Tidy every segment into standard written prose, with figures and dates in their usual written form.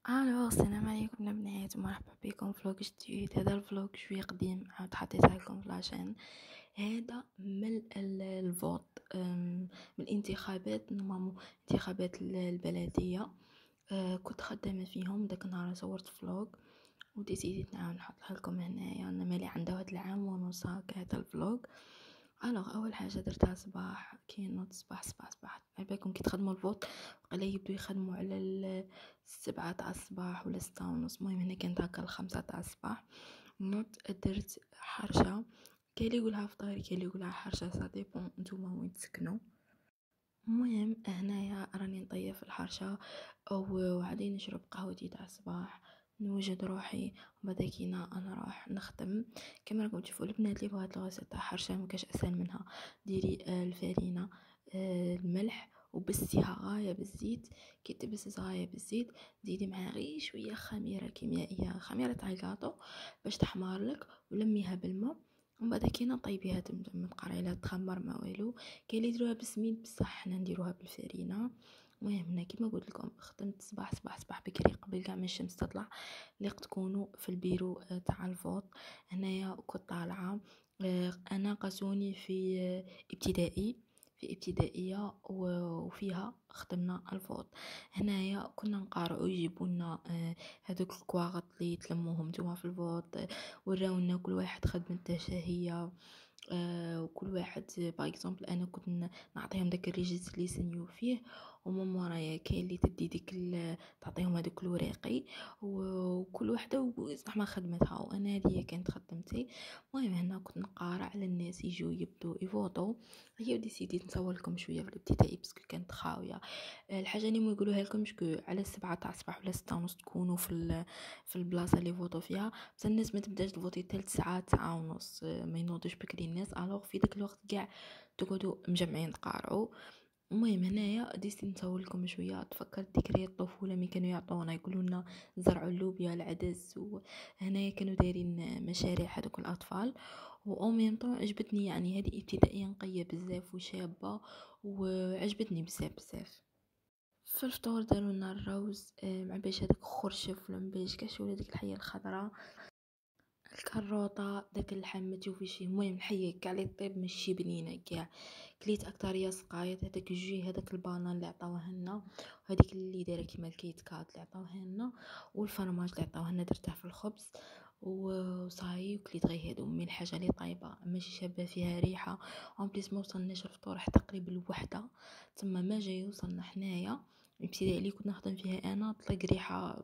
السلام عليكم البنات، ومرحبا بكم في فلوق جديد. هذا الفلوق شويه قديم، عاود حطيتها لكم في لاشين. هذا من الفوت، من الانتخابات، نورمالمون انتخابات البلديه. كنت خدامه فيهم داك النهار، صورت فلوق وديزيديت نعاود نحطها لكم هنايا. انا مالي عنده هاد العام ونص هكا هذا الفلوق. اول حاجه درتها صباح، كي نوض صباح على بالكم كي تخدموا الفوت وقيلا يبدو يخدموا على 7 تاع الصباح ولا 6:30. المهم هنا كانت هكا 5 تاع الصباح. نوض درت حرشه، كاين اللي يقولها فطاري، كاين اللي يقولها حرشه، سا ديبون نتوما وين تسكنوا. المهم هنايا راني نطيب في الحرشه وعادي نشرب قهوتي تاع الصباح، نوجد روحي، وبعد كينا انا راح نخدم. كما راكم تشوفوا البنات اللي بغات الغسل تاع حرشه ما كاش اسهل منها. ديري الفرينه، الملح، وبسيها غايه بالزيت. كي تبسس غايه بالزيت زيدي معها غير شويه خميره كيميائيه، خميره تاع الكاطو باش تحمر لك، ولميها بالماء. ومن بعد كينا طيبيها من قريله تخمر ما والو. كاين اللي يديروها بالسميد، بصح حنا نديروها بالفرينه. المهم هنا كيما قلت لكم خدمت صباح بكري قبل كاع ما الشمس تطلع، لقد تكونوا في البيرو تاع الفوت. هنايا كنت طالعه. انا قاسوني في ابتدائيه وفيها خدمنا الفوت. هنايا كنا نقارعوا يجيبوا لنا هذوك الكواغط اللي تلموهم نتوما في الفوت، وراونا كل واحد خدمته شهيه. وكل واحد باغ اكزومبل انا كنت نعطيهم داك الريجيست اللي سنيو فيه، ومن ورايا كاين اللي تدي ديك تعطيهم هذوك الوراقي، وكل وحده زعما خدمتها، وانا هذه كانت خدمتي. المهم هنا كنت نقارع على الناس يجوا يبدو يفوتوا. هي ديسيديت نصور لكم شويه في الابتدائي باسكو كانت خاويه. الحاجه اللي ما يقولوها لكم شكو على 7 تاع الصباح ولا 6:30 تكونوا في البلاصه اللي فوتوا فيها، بس الناس ما تبداش تفوتي حتى 9 ونص، ما ينوضوش بكري الناس. الوغ في داك الوقت كاع تقعدوا مجمعين تقارعوا. المهم هنايا ديت نصور لكم شويه. تفكرت ذكريات الطفوله ملي كانوا يعطونا يقولوا لنا زرعوا اللوبيا العدس، وهنايا كانوا دايرين مشاريع هذوك الاطفال. و ميم طون عجبتني، يعني هذه ابتدائيه نقيه بزاف وشابه، وعجبتني بزاف. في الفطور داروا لنا الروز مع باش هذاك خرشف ولا باش كاش ولا ديك الحيه الخضراء، الكروطه، داك اللحم ما تشوفيش. المهم الحيه كاع لي طيب ماشي بنينه كاع. كليت اكتريا سقايط، هذاك الجوي، هذاك البانان اللي عطاوه لنا، وهذيك اللي دايره كيما الكيت كات اللي عطاوه لنا، والفرماج اللي عطاوه لنا درته في الخبز وصاي. وكليت غير هادو من الحاجه اللي طايبه ماشي شابه فيها ريحه. اون بليس ما وصلناش الفطور حتى تقريبا الوحده، تما ما جاي وصلنا حنايا الابتدائي اللي كنت نخدم فيها انا طلق ريحه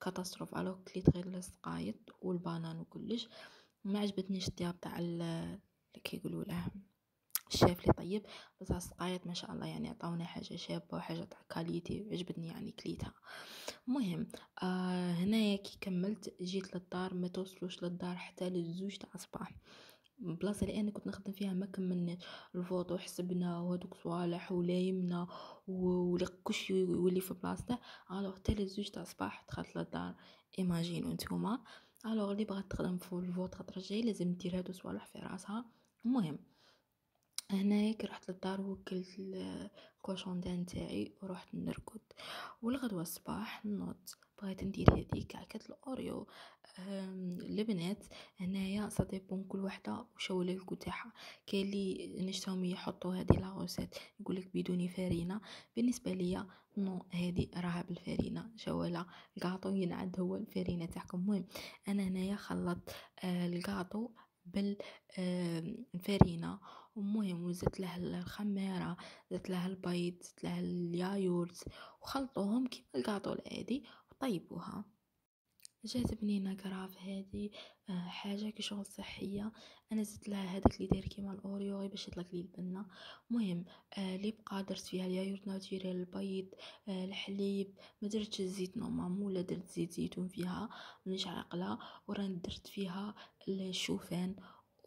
كاتاستروف. الو كليت غير السقايط والبانان وكلش. ما عجبتنيش الطياب تاع كي يقولوا له الشيف اللي طيب، بس السقايط ما شاء الله يعني عطاونا حاجه شابه وحاجه تاع كاليتي عجبتني يعني كليتها. المهم هنايا كي كملت جيت للدار، ما توصلوش للدار حتى للزوج تاع الصباح. البلاصه اللي انا كنت نخدم فيها ما كملنا الفوطو، حسبنا وهذوك صوالح ولايمنا كلشي يولي في بلاصته. الوغ حتى للزوج تاع الصباح دخلت للدار. ايماجينو نتوما. الوغ اللي بغات تخدم في الفوت خطره الجاي لازم دير هادو صوالح في راسها. المهم هنايا كي رحت للدار وكلت الكوشوندان تاعي ورحت نرقد. والغدوه الصباح نوض بغيت ندير هذيك عكات الاوريو. البنات هنايا صديبون كل وحده وشو الكو تاعها. كاين اللي نشتهم يحطوا هذه لا غوسيت يقولك بدون فرينه، بالنسبه ليا نو هذه راها بالفرينه. شوالا الكاطو ينعد هو الفرينه تاعكم. المهم انا هنايا خلطت الكاطو بالفرينه. ومهم وزدت له الخميره، زدت له البيض، زدت له اليايورت، وخلطوهم كيما الكاطو العادي وطيبوها. جات بنينه كراف هذه. حاجه كي شغل صحيه. انا زدت لها هذاك اللي داير كيما الاوريو غير باش يطلق لي البنه. المهم اللي بقى درت فيها اليايورت ناتوريل، البيض، الحليب. ما درتش الزيت نورمالمون، ولا درت زيت زيتون فيها مانيش عاقله. وراني درت فيها الشوفان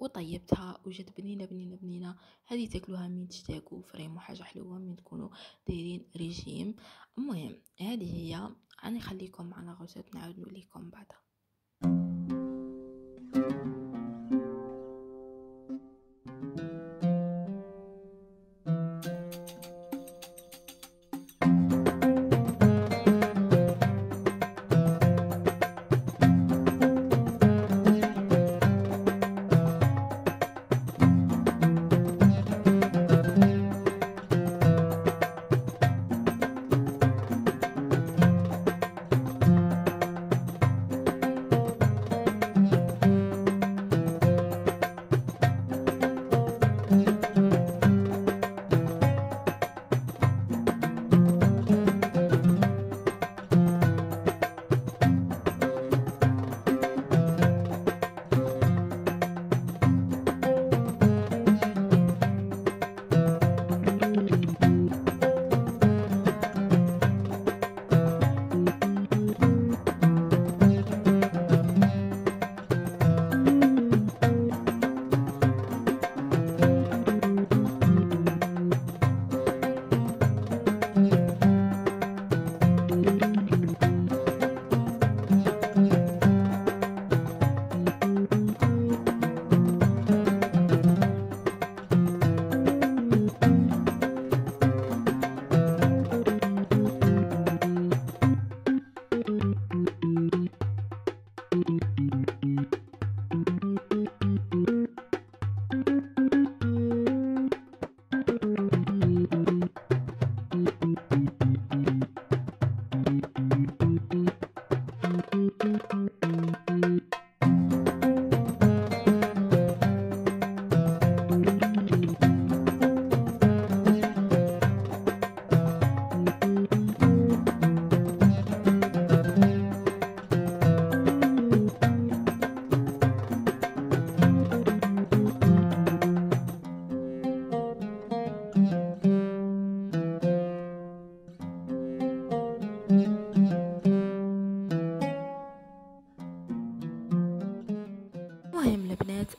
وطيبتها وجات بنينه. هذه تاكلوها من تشتاقوا فريمو، حاجه حلوه من تكونوا دايرين ريجيم. المهم هذه هي. انا خليكم على غوسات نعاود نوليكم بعدها.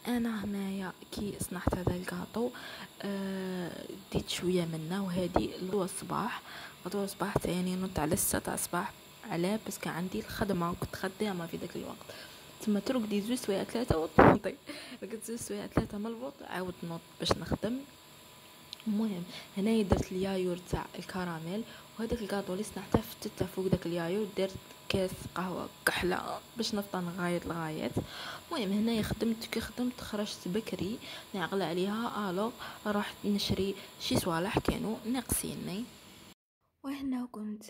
انا هنايا كي صنعت هذا الكاطو ديت شويه منه، وهذه غدوه الصباح تاني نوض على 6 تاع الصباح. علاه؟ بس كان عندي الخدمه، كنت خدامه في ذاك الوقت، تما ترقدي 2 سوايع 3 وتنوضي، رقدت 2 سوايع 3 من البوط عاود نوض باش نخدم. المهم هنايا درت اليايور تاع الكراميل، وهذاك الكاطو اللي صنعته فتته فوق داك اليايور، درت كاس قهوه كحله باش نفطر الغايات. المهم هنايا كي خدمت خرجت بكري نعقل عليها، الو رحت نشري شي صوالح كانوا ناقصيني. وهنا كنت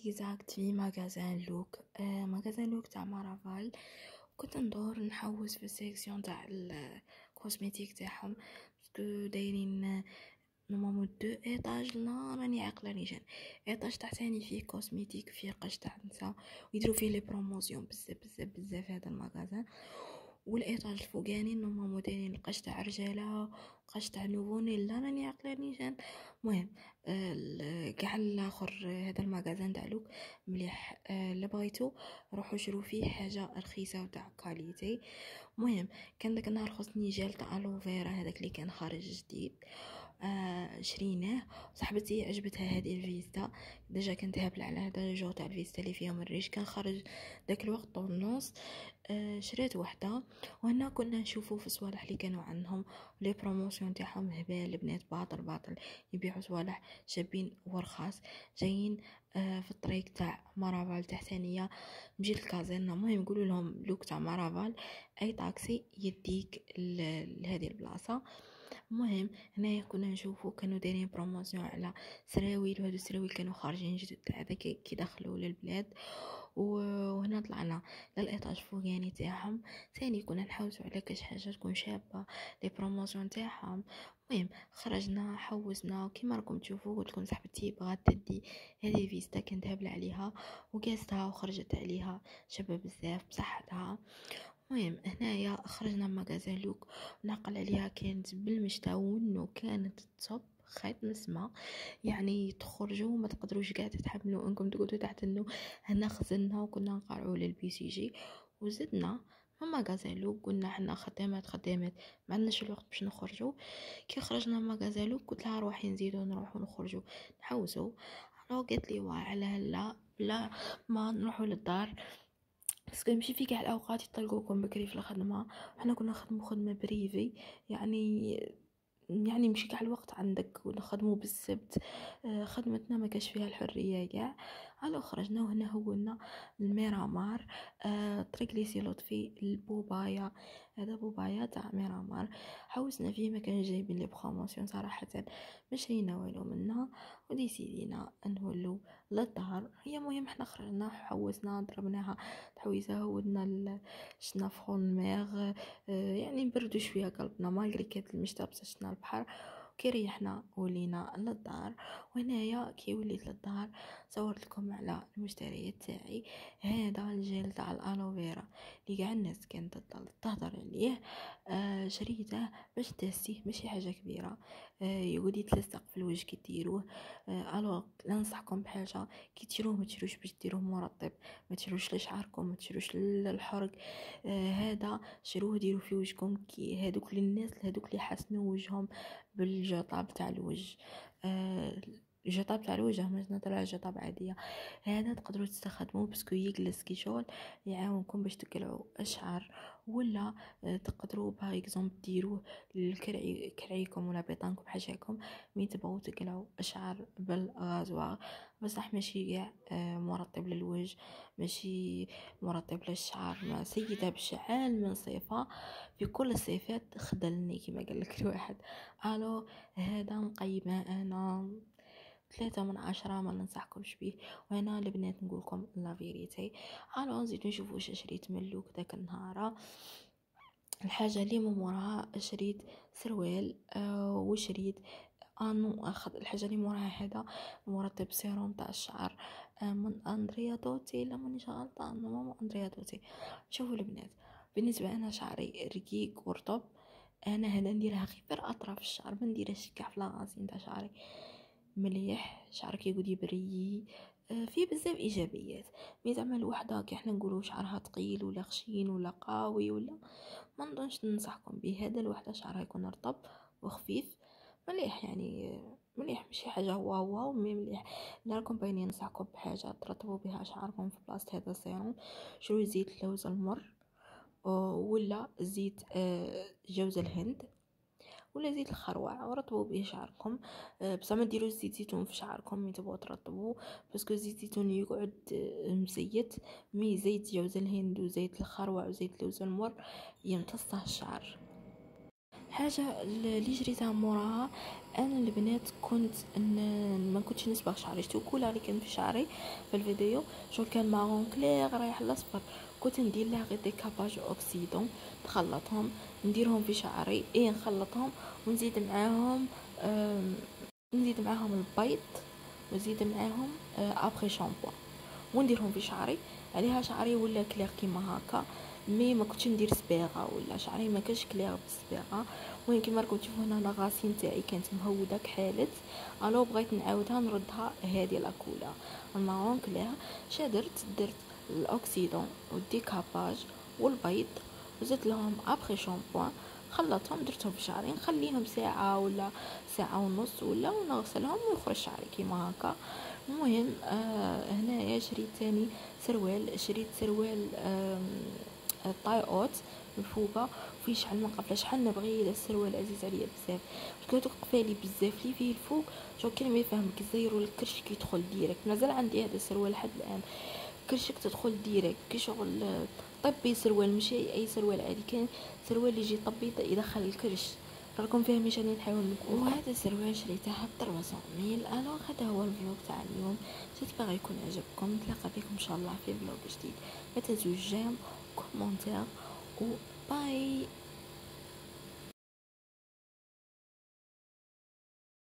اكزاكت في ماغازان لوك، ماغازان لوك تاع مارافال. كنت ندور نحوس في السيكسيون تاع الكوزميتيك تاعهم، باسكو دايرين نورمالمون 2 ايطاج، لا راني عاقله نيشان. ايطاج تحتاني فيه كوزميتيك، فيه قش تاع النساء، ويديروا فيه لي بروموسيون بزاف هذا المغازان. والايطاج الفوقاني نورمالمون دايرين القش تاع رجاله، قش تاع نوفوني، لا راني عاقله نيشان. المهم كاع الاخر هذا المغازان تاع لوك مليح، اللي بغيتو روحوا شرو فيه حاجه رخيصه وتاع كاليتي. المهم كان داك النهار خصني جيل تاع الوفيرا هذاك اللي كان خارج جديد، شريناه. صاحبتي عجبتها هذه الفيستا، ديجا كنت هابله على هذا الجو تاع الفيستا اللي فيهم الريش، كان خارج داك الوقت طونوس. شريت وحده. وهنا كنا نشوفوا في الصوالح اللي كانوا عندهم لي بروموسيون تاعهم هبال، البنات باطل يبيعوا صوالح شابين ورخاص جايين. في الطريق تاع مارافال تحتانيه مجيت الكازينه. المهم نقولوا لهم لوك تاع مارافال، اي طاكسي يديك لهذه البلاصه. المهم هنايا كنا نشوفوا كانوا دايرين بروموسيون على سراويل، وهذو السراويل كانوا خارجين جدد هذا كي دخلوا للبلاد. وهنا طلعنا للايطاج فوقاني تاعهم، ثاني كنا نحوسوا على كاش حاجه تكون شابه لي بروموسيون تاعهم. المهم خرجنا حوسنا كيما راكم تشوفوا. قلت لكم صاحبتي بغات تدي هذه فيستا، كنت هبله عليها وقاستها وخرجت عليها شابه بزاف بصحتها. المهم هنايا خرجنا من مغازان لوك، نعقل عليها كانت بالمشتا، وانه كانت تصب خيط مسمى، يعني تخرجوا ما تقدروش قاعد تتحملوا انكم تقعدوا تحت النو. هنا خزلنا وكنا نقرعوا للبي سي جي، وزدنا من مغازان لوك قلنا حنا خدامات ما عندناش الوقت باش نخرجوا. كي خرجنا من مغازان لوك قلت لها روحي نزيدوا نروحوا نخرجوا نحوسوا. قالت لي على هلا بلا ما نروحوا للدار، بس نمشي في كاع الاوقات يطلقوكم بكري في الخدمه. احنا كنا نخدموا خدمه بريفي، يعني مشي كاع الوقت عندك ونخدموا بالسبت. خدمتنا ما كاش فيها الحريه كاع. على خرجنا وهنا هولنا الميرامار، طريق ليسي لطفي البوبايا، هذا بوبايا تاع ميرامار. حوسنا فيه ما كان جايبين لي بروموسيون صراحه، ما شرينا والو منها وديسيدينا نولو للدار. هي مهم احنا خرجنا حوسنا ضربناها تحويزه، ودنا شنا فرون ميغ، يعني نبردو شويه قلبنا مالغري كانت المشتا، بس شنا البحر. كي ريحنا ولينا للدار. وهنايا كي وليت للدار صورت لكم على المشتريات تاعي. هذا الجيل تاع الالوفيرا اللي كاع الناس كانت تهضر عليه، شريته باش تستيه، ماشي حاجه كبيره. يقول يتلصق في الوجه كي ديروه. الوغ لا ننصحكم بحاجه، كي تشروه ما تشروش باش ديروه مرطب، ما تشروش لشعركم، ما تشروش للحرق. هذا شروه ديروا في وجهكم، كي هذوك للناس هذوك اللي حسنوا وجههم بالجطاب تاع الوجه. الجطاب تاع الوجه مش نطلع جطاب عاديه. هذا تقدروا تستخدموه باسكو يجلس كي شغل، يعاونكم باش تقلعوا الشعر. ولا تقدروا باغ اكزومبل ديروه لكرعيكم ولا بيطانكم حاجاكم مين تبغوا تقلعوا الشعر بالغازوار. بصح ماشي كاع مرطب للوجه، ماشي مرطب للشعر. ما سيدة بشعال من صفة، في كل الصفات خدلني كما قال لك الواحد. الو هذا مقيمه انا 3/10، ما ننصحكمش بيه. وانا البنات نقولكم لا فيريتي. الو نزيدو نشوفو واش شريت من لوك داك النهار. الحاجه اللي من موراها شريت سروال، وشريت اخذ الحاجه اللي موراها هذا مرطب سيروم تاع الشعر، من اندريا دوتي، لا مانيش غلطان، ماما اندريا دوتي. شوفوا البنات، بالنسبه انا شعري رقيق ورطب، انا هذا نديرها غير في اطراف الشعر، ما نديرهاش كاع في لاغازين تاع شعري. مليح شعرك يقعد يبري، فيه بزاف ايجابيات. مي زعما الوحده كي حنا نقولوا شعرها ثقيل ولا خشين ولا قوي ولا، ما نظنش ننصحكم به. هذا الوحده شعرها يكون رطب وخفيف مليح، يعني مليح، ماشي حاجه واو واو، مي مليح. نراكم باينين ننصحكم بحاجه ترطبوا بها شعركم في بلاصه هذا السيروم. شرو زيت اللوز المر، ولا زيت جوز الهند، ولا زيت الخروع، ورطبوا به شعركم. بصح ما ديروش زيت زيتون في شعركم ملي تبغوا ترطبوا، باسكو زيت الزيتون يقعد مزيت. مي زيت جوز الهند وزيت الخروع وزيت لوز المر يمتصه الشعر. حاجه اللي جريتها موراها، انا البنات كنت ما كنتش نصبغ شعري. شتو كولر اللي كان في شعري في الفيديو شو كان مارون كلير رايح للاصفر، كنت ندير لها غير ديكاباج اوكسيدون، نخلطهم نديرهم في شعري، نخلطهم ونزيد معاهم نزيد معاهم البيض، وزيد معاهم ابخي شامبو، ونديرهم في شعري. عليها شعري ولا كلير كيما هكا. مي ما كنتش ندير صباغه، ولا شعري ما كانش كلير بالصباغه. المهم كيما راكم تشوفوا هنا لاغاسين تاعي كانت مهوده كحالت، الو بغيت نعاودها نردها هذه لاكولا المارون كلير. درت الاوكسيدون والديكاباج والبيض، وزدت لهم ابخي شامبوان، خلطهم درتهم في شعري، نخليهم ساعه ولا ساعه ونص ولا، ونغسلهم ويخرج شعري كيما هكا. المهم هنايا شريت تاني سروال، شريت سروال طاي اوت مفوقه فيه شحال من قفله، شحال نبغي. هذا السروال عزيز عليا بزاف، قلت قفالي بزاف لي فيه الفوق، شو كي ما يفهمك زيرو الكرش كيدخل ديريكت. مازال عندي هذا السروال لحد الان، كرشك تدخل ديريكت كي شغل طبي سروال، ماشي اي سروال عادي، كان سروال اللي يجي طبي يدخل الكرش. راكم فاهمين شنو نحاول نقول. وهذا السروال شريتها ب 300 ميل. الوغ هذا هو الفلوق تاع اليوم، جيسبر يكون عجبكم. نتلاقى بكم ان شاء الله في فلوق جديد. لا تنسوا الجيم، كومونتير، و باي.